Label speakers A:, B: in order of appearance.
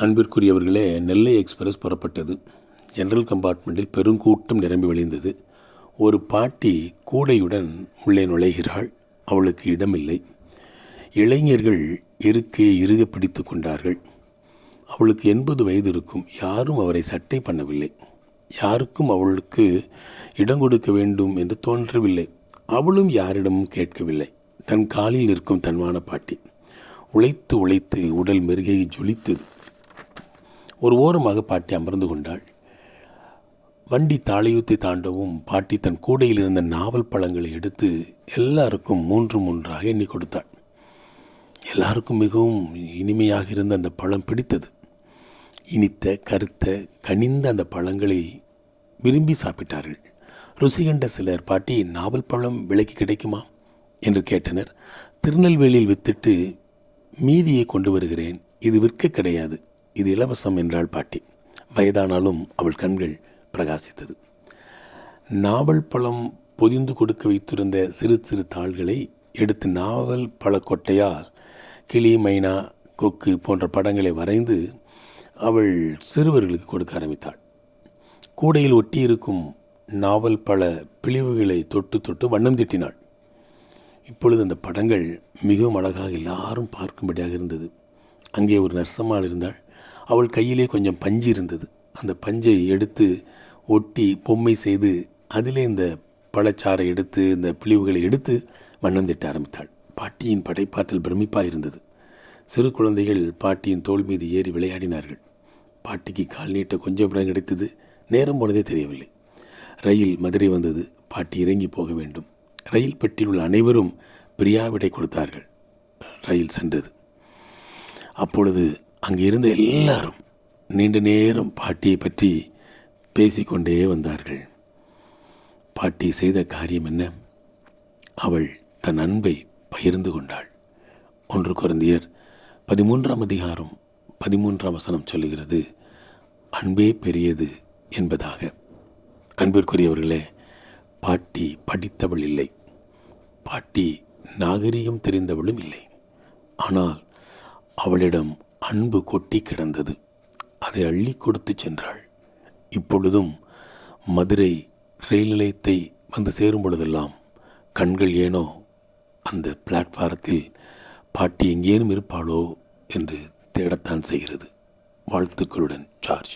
A: அன்பிற்குரியவர்களே, நெல்லை எக்ஸ்பிரஸ் புறப்பட்டது. ஜெனரல் கம்பார்ட்மெண்ட்டில் பெருங்கூட்டம் நிரம்பி வழிந்தது. ஒரு பாட்டி கூடையுடன் உள்ளே நுழைகிறாள். அவளுக்கு இடமில்லை. இளைஞர்கள் இருக்கையை இறுக பிடித்து கொண்டார்கள். அவளுக்கு 80 வயது இருக்கும். யாரும் அவரை சட்டை பண்ணவில்லை. யாருக்கும் அவளுக்கு இடம் கொடுக்க வேண்டும் என்று தோன்றவில்லை. அவளும் யாரிடமும் கேட்கவில்லை. தன் காலில் நிற்கும் தன்மான பாட்டி உழைத்து உழைத்து உடல் மெருகை ஜொலித்தது. ஒரு ஓரமாக பாட்டி அமர்ந்து கொண்டாள். வண்டி தாளையூத்தை தாண்டவும் பாட்டி தன் கூடையில் இருந்த நாவல் பழங்களை எடுத்து எல்லாருக்கும் 3 எண்ணி கொடுத்தாள். எல்லாருக்கும் மிகவும் இனிமையாக இருந்த அந்த பழம் பிடித்தது. இனித்த கருத்த கனிந்த அந்த பழங்களை விரும்பி சாப்பிட்டார்கள். ருசி கண்ட சிலர், பாட்டி, நாவல் பழம் விலைக்கு கிடைக்குமா என்று கேட்டனர். திருநெல்வேலியில் வித்துட்டு மீதியை கொண்டு வருகிறேன். இது விற்க கிடையாது, இது இலவசம் என்றாள் பாட்டி. வயதானாலும் அவள் கண்கள் பிரகாசித்தது. நாவல் பழம் பொதிந்து கொடுக்க வைத்திருந்த சிறு சிறு தாள்களை எடுத்து நாவல் பழக்கொட்டையால் கிளி, மைனா, கொக்கு போன்ற படங்களை வரைந்து அவள் சிறுவர்களுக்கு கொடுக்க ஆரம்பித்தாள். கூடையில் ஒட்டியிருக்கும் நாவல் பழ பிழிவுகளை தொட்டு தொட்டு வண்ணம் தீட்டினாள். இப்பொழுது அந்த படங்கள் மிகவும் அழகாக எல்லாரும் பார்க்கும்படியாக இருந்தது. அங்கே ஒரு நர்சம்மாள் இருந்தாள். அவள் கையிலே கொஞ்சம் பஞ்சு இருந்தது. அந்த பஞ்சை எடுத்து ஒட்டி பொம்மை செய்து அதிலே இந்த பழச்சாறை எடுத்து இந்த பிழிவுகளை எடுத்து வண்ணம் திட்ட ஆரம்பித்தாள். பாட்டியின் படைப்பாற்றல் பிரமிப்பாக இருந்தது. சிறு குழந்தைகள் பாட்டியின் தோள் மீது ஏறி விளையாடினார்கள். பாட்டிக்கு கால் நீட்ட கொஞ்சம் இடம் கிடைத்தது. நேரம் போனதே தெரியவில்லை. ரயில் மதுரை வந்தது. பாட்டி இறங்கி போக வேண்டும். ரயில் பெட்டியில் உள்ள அனைவரும் பிரியாவிடை கொடுத்தார்கள். ரயில் சென்றது. அப்பொழுது அங்கே இருந்த எல்லாரும் நீண்ட நேரம் பாட்டியை பற்றி பேசிக்கொண்டே வந்தார்கள். பாட்டி செய்த காரியம் என்ன? அவள் தன் அன்பை பகிர்ந்து கொண்டாள். 1 கொரிந்தியர் 13ஆம் அதிகாரம் 13ஆம் வசனம் சொல்லுகிறது, அன்பே பெரியது என்பதாக. அன்பிற்குரியவர்களே, பாட்டி படித்தவள் இல்லை. பாட்டி நாகரிகம் தெரிந்தவளும் இல்லை. ஆனால் அவளிடம் அன்பு கொட்டி கிடந்தது. அதை அள்ளி கொடுத்து சென்றாள். இப்பொழுதும் மதுரை ரயில் நிலையத்தை வந்து சேரும் பொழுதெல்லாம் கண்கள் ஏனோ அந்த பிளாட்ஃபாரத்தில் பாட்டி எங்கேனும் இருப்பாளோ என்று தேடத்தான் செய்கிறது. வாழ்த்துக்களுடன், ஜார்ஜ்.